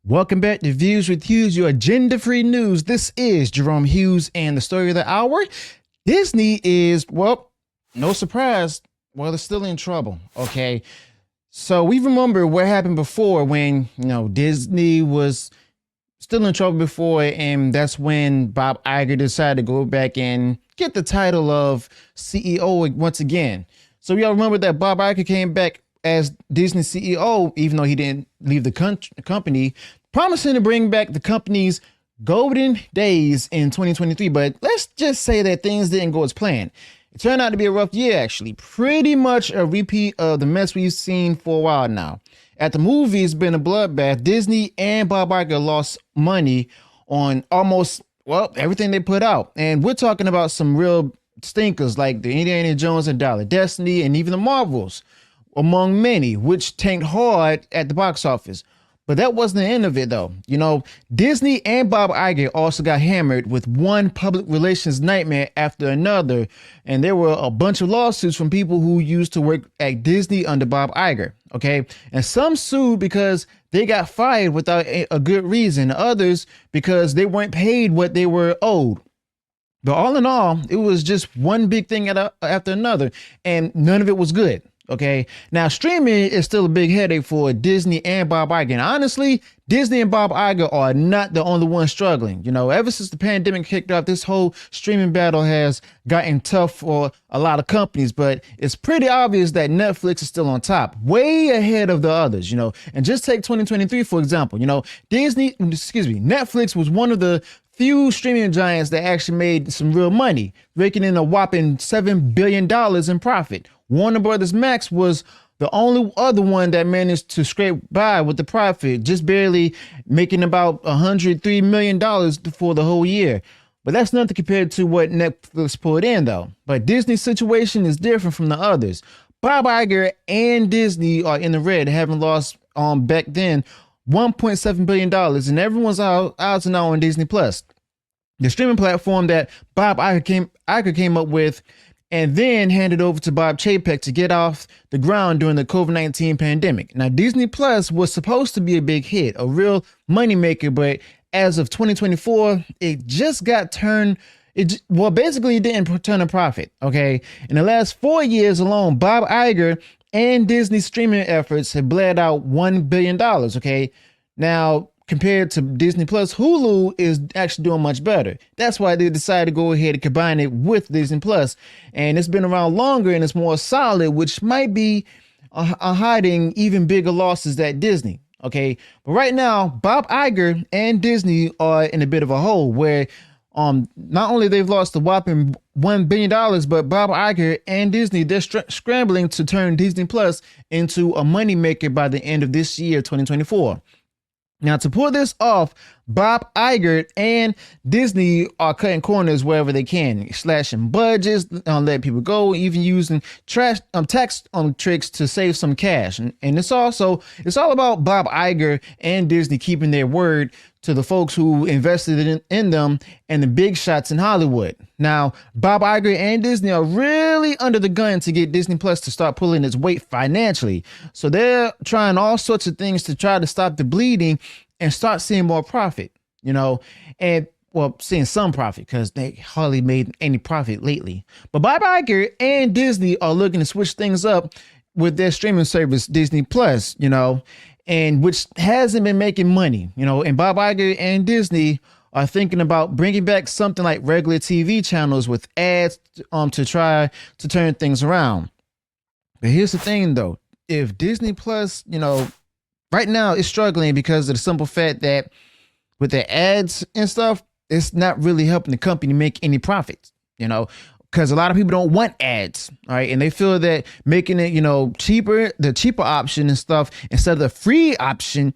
Welcome back to Views with Hughes, your agenda-free news. This is Jerome Hughes, and the story of the hour. Disney is, well, no surprise, they're still in trouble, okay? So we remember what happened before when, Disney was still in trouble before, and that's when Bob Iger decided to go back and get the title of CEO once again. So we all remember that Bob Iger came back as Disney CEO, even though he didn't leave the company, promising to bring back the company's golden days in 2023. But let's just say that things didn't go as planned. It turned out to be a rough year, actually. Pretty much a repeat of the mess we've seen for a while now. At the movie, it's been a bloodbath. Disney and Bob Iger lost money on almost, everything they put out. And we're talking about some real stinkers like the Indiana Jones and Dollar Destiny and even the Marvels, among many, which tanked hard at the box office. But that wasn't the end of it, though. Disney and Bob Iger also got hammered with one public relations nightmare after another. And there were a bunch of lawsuits from people who used to work at Disney under Bob Iger. Okay. And some sued because they got fired without a good reason. Others because they weren't paid what they were owed. But all in all, it was just one big thing after another. And none of it was good. Okay, now streaming is still a big headache for Disney and Bob Iger. And honestly, Disney and Bob Iger are not the only ones struggling. Ever since the pandemic kicked off, this whole streaming battle has gotten tough for a lot of companies. But it's pretty obvious that Netflix is still on top, way ahead of the others. And just take 2023, for example. Netflix was one of the few streaming giants that actually made some real money, raking in a whopping $7 billion in profit. Warner Brothers Max was the only other one that managed to scrape by with the profit, just barely making about $103 million for the whole year. But that's nothing compared to what Netflix pulled in, though. But Disney's situation is different from the others. Bob Iger and Disney are in the red, having lost back then $1.7 billion, and everyone's out now on Disney Plus, the streaming platform that Bob Iger came up with and then handed over to Bob Chapek to get off the ground during the COVID-19 pandemic. Now, Disney Plus was supposed to be a big hit, a real moneymaker, but as of 2024, it just got turned. Basically, it didn't turn a profit. Okay, in the last 4 years alone, Bob Iger and Disney's streaming efforts have bled out $1 billion. Okay, now compared to Disney Plus, Hulu is actually doing much better. That's why they decided to go ahead and combine it with Disney Plus. And it's been around longer and it's more solid, which might be hiding even bigger losses at Disney. Okay, but right now, Bob Iger and Disney are in a bit of a hole where not only they've lost the whopping $1 billion, but Bob Iger and Disney, they're scrambling to turn Disney Plus into a moneymaker by the end of this year, 2024. Now, to pull this off, Bob Iger and Disney are cutting corners wherever they can, slashing budgets, letting people go, even using tax tricks to save some cash. And it's all about Bob Iger and Disney keeping their word to the folks who invested in them and the big shots in Hollywood. Now, Bob Iger and Disney are really under the gun to get Disney Plus to start pulling its weight financially. So they're trying all sorts of things to try to stop the bleeding and start seeing more profit, and seeing some profit because they hardly made any profit lately. But Bob Iger and Disney are looking to switch things up with their streaming service, Disney Plus, and which hasn't been making money, and Bob Iger and Disney are thinking about bringing back something like regular TV channels with ads to try to turn things around. But here's the thing, though. If Disney Plus, right now it's struggling because of the simple fact that with their ads and stuff, it's not really helping the company make any profits, because a lot of people don't want ads, all right? And they feel that making it, cheaper, the cheaper option and stuff, instead of the free option,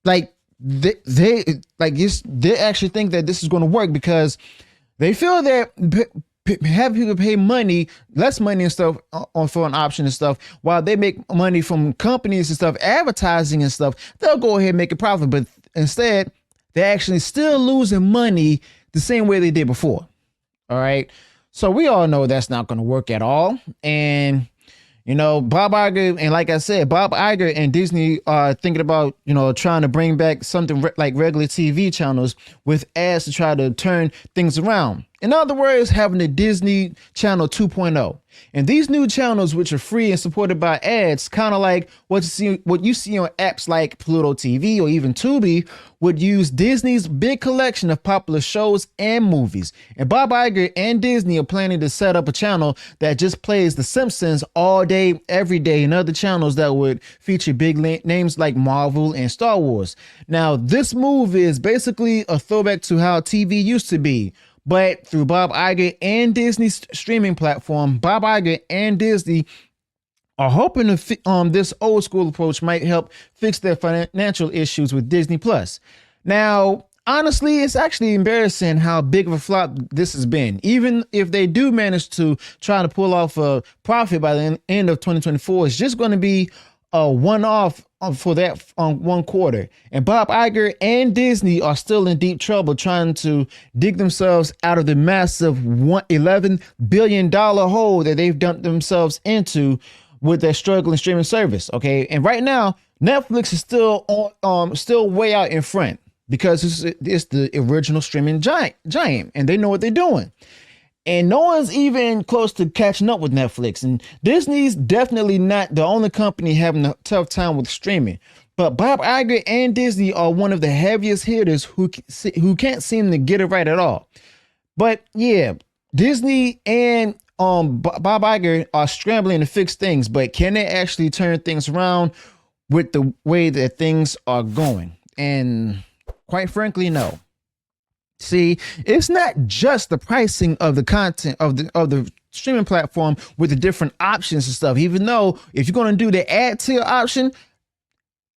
like they actually think that this is going to work because they feel that have people pay less money and stuff for an option and stuff, while they make money from companies and stuff, advertising and stuff, they'll go ahead and make a profit. But instead, they're actually still losing money the same way they did before. All right. So we all know that's not going to work at all. And, You know, Bob Iger, and like I said, Bob Iger and Disney are thinking about, trying to bring back something like regular TV channels with ads to try to turn things around. In other words, having a Disney Channel 2.0. And these new channels, which are free and supported by ads, kind of like what you see on apps like Pluto TV or even Tubi, would use Disney's big collection of popular shows and movies. And Bob Iger and Disney are planning to set up a channel that just plays The Simpsons all day, every day, and other channels that would feature big names like Marvel and Star Wars. Now, this move is basically a throwback to how TV used to be. But through Bob Iger and Disney's streaming platform, Bob Iger and Disney are hoping this old school approach might help fix their financial issues with Disney Plus. Now, honestly, it's actually embarrassing how big of a flop this has been. Even if they do manage to try to pull off a profit by the end of 2024, it's just going to be a one-off for that one quarter. And Bob Iger and Disney are still in deep trouble trying to dig themselves out of the massive $11 billion hole that they've dumped themselves into with their struggling streaming service. Okay. And right now, Netflix is still way out in front because it's the original streaming giant, and they know what they're doing. And no one's even close to catching up with Netflix. And Disney's definitely not the only company having a tough time with streaming. But Bob Iger and Disney are one of the heaviest hitters who can't seem to get it right at all. But yeah, Disney and Bob Iger are scrambling to fix things. But can they actually turn things around with the way that things are going? And quite frankly, no. See, it's not just the pricing of the content of the streaming platform with the different options and stuff. Even though if you're going to do the ad tier option,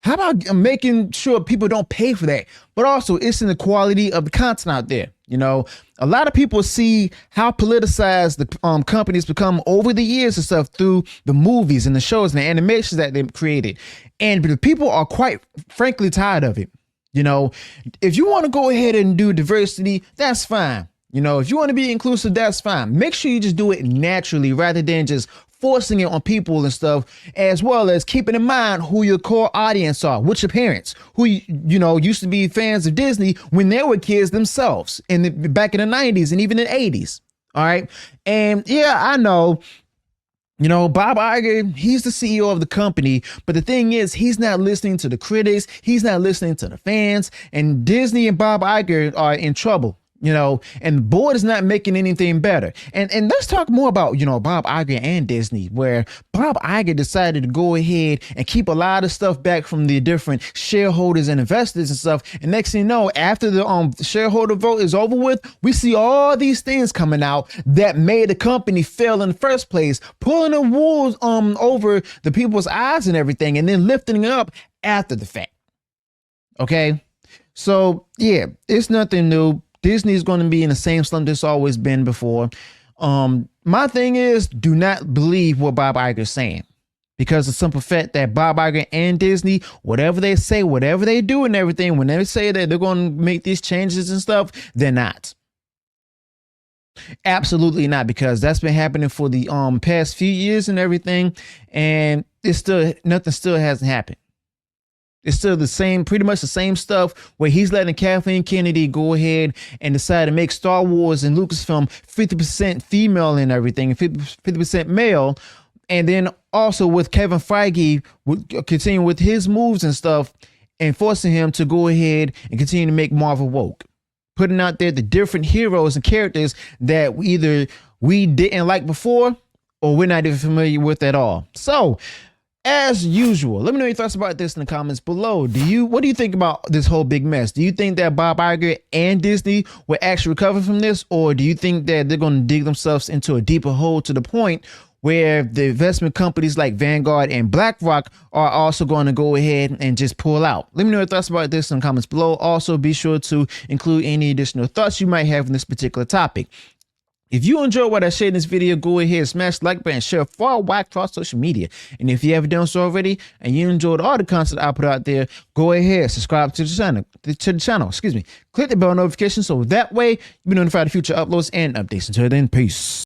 how about making sure people don't pay for that? But also, it's in the quality of the content out there. A lot of people see how politicized the companies become over the years and stuff through the movies and the shows and the animations that they've created. And the people are quite frankly tired of it. If you want to go ahead and do diversity, that's fine. If you want to be inclusive, that's fine. Make sure you just do it naturally rather than just forcing it on people and stuff, as well as keeping in mind who your core audience are, which your parents, who, used to be fans of Disney when they were kids themselves back in the 90s and even the 80s. All right. And yeah, I know. Bob Iger, he's the CEO of the company, but the thing is, he's not listening to the critics. He's not listening to the fans, and Disney and Bob Iger are in trouble. And the board is not making anything better. And let's talk more about, Bob Iger and Disney, where Bob Iger decided to go ahead and keep a lot of stuff back from the different shareholders and investors and stuff. And next thing you know, after the shareholder vote is over with, we see all these things coming out that made the company fail in the first place, pulling the wool over the people's eyes and everything, and then lifting it up after the fact. Okay. So yeah, it's nothing new. Disney is going to be in the same slump it's always been before. My thing is, do not believe what Bob Iger is saying, because the simple fact that Bob Iger and Disney, whatever they say, whatever they do and everything, when they say that they're going to make these changes and stuff, they're not. Absolutely not, because that's been happening for the past few years and everything, and nothing still hasn't happened. It's still the same, pretty much the same stuff, where he's letting Kathleen Kennedy go ahead and decide to make Star Wars and Lucasfilm 50% female and everything, and 50% male. And then also with Kevin Feige continuing with his moves and stuff and forcing him to go ahead and continue to make Marvel woke, putting out there the different heroes and characters that either we didn't like before or we're not even familiar with at all. So, as usual, let me know your thoughts about this in the comments below. What do you think about this whole big mess? Do you think that Bob Iger and Disney will actually recover from this, or do you think that they're going to dig themselves into a deeper hole to the point where the investment companies like Vanguard and BlackRock are also going to go ahead and just pull out? Let me know your thoughts about this in the comments below. Also, be sure to include any additional thoughts you might have on this particular topic. If you enjoyed what I shared in this video, go ahead, smash the like button, share far wide across social media. And if you haven't done so already and you enjoyed all the content I put out there, go ahead, subscribe to the channel, Click the bell notification so that way you'll be notified of future uploads and updates. Until then, peace.